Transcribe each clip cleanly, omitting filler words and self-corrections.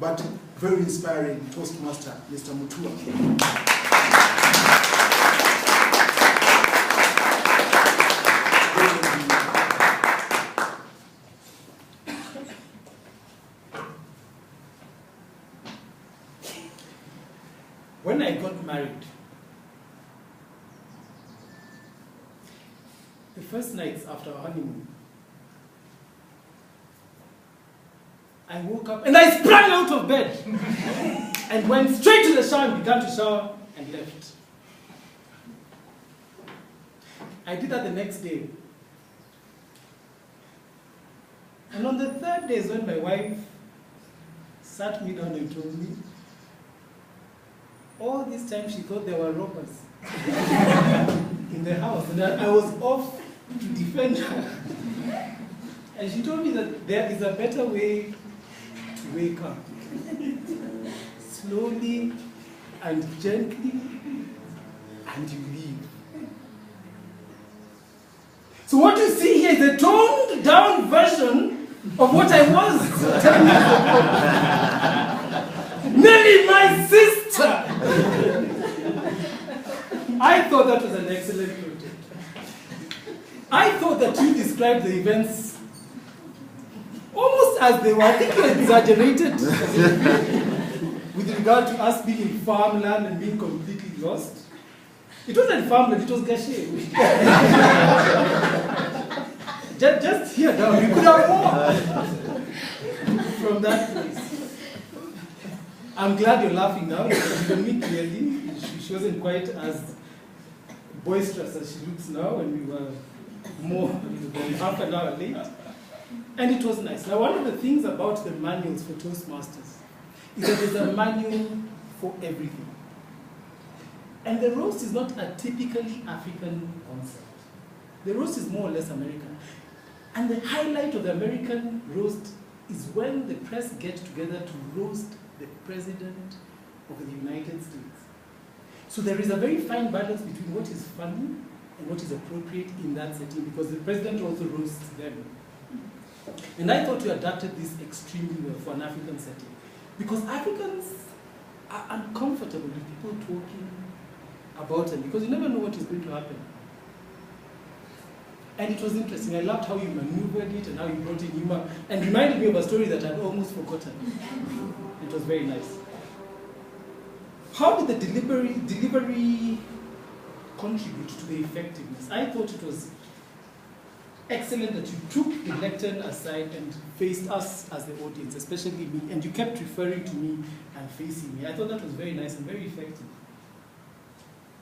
but very inspiring Toastmaster, Mr. Mutua. When I got married, the first nights after our honeymoon, I woke up and I sprang out of bed and went straight to the shower and began to shower and left. I did that the next day. And on the third day is when my wife sat me down and told me, all this time she thought there were robbers in the house, and I was off to defend her. And she told me that there is a better way to wake up. Slowly and gently, and you leave. So what you see here is a toned down version of what I was 10 years ago. Nelly, my sister! I thought that was an excellent project. I thought that you described the events almost as they were. I think you exaggerated with regard to us being in farmland and being completely lost. It wasn't farmland, it was Gashe. just here now, we could have more from that place. I'm glad you're laughing now. You can meet clearly. She wasn't quite as boisterous as she looks now, and we were more than half an hour late. And it was nice. Now, one of the things about the manuals for Toastmasters is that there's a manual for everything. And the roast is not a typically African concept. The roast is more or less American. And the highlight of the American roast is when the press get together to roast the President of the United States. So there is a very fine balance between what is funny and what is appropriate in that setting, because the President also roasts them. And I thought you adapted this extremely well for an African setting, because Africans are uncomfortable with people talking about them, because you never know what is going to happen. And it was interesting. I loved how you maneuvered it and how you brought in humor, and reminded me of a story that I'd almost forgotten. It was very nice. How did the delivery contribute to the effectiveness? I thought it was excellent that you took the lectern aside and faced us as the audience, especially me, and you kept referring to me and facing me. I thought that was very nice and very effective.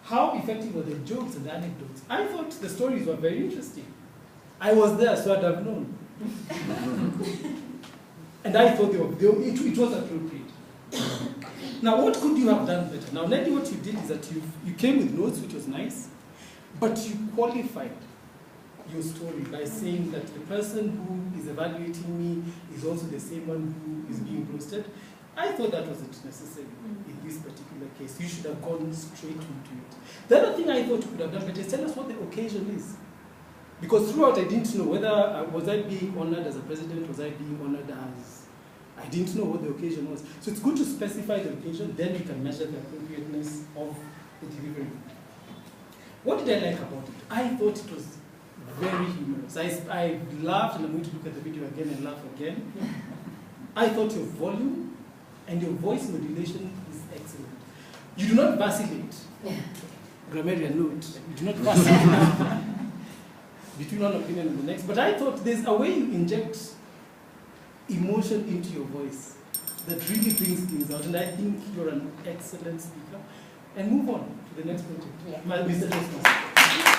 How effective were the jokes and the anecdotes? I thought the stories were very interesting. I was there, so I'd have known. And I thought it was appropriate. Now, what could you have done better? Now, Nelly, what you did is that you came with notes, which was nice, but you qualified your story by saying that the person who is evaluating me is also the same one who is being roasted. I thought that wasn't necessary in this particular case. You should have gone straight into it. The other thing I thought you could have done better is tell us what the occasion is. Because throughout I didn't know whether, was I being honored as a president, was I being honored as, I didn't know what the occasion was. So it's good to specify the occasion, then we can measure the appropriateness of the delivery. What did I like about it? I thought it was very humorous. I laughed, and I'm going to look at the video again and laugh again. I thought your volume and your voice modulation is excellent. You do not vacillate. Grammarian note. You do not vacillate between one opinion and the next. But I thought there's a way you inject emotion into your voice that really brings things out. And I think you're an excellent speaker. And move on to the next project. Mr. Toastmaster.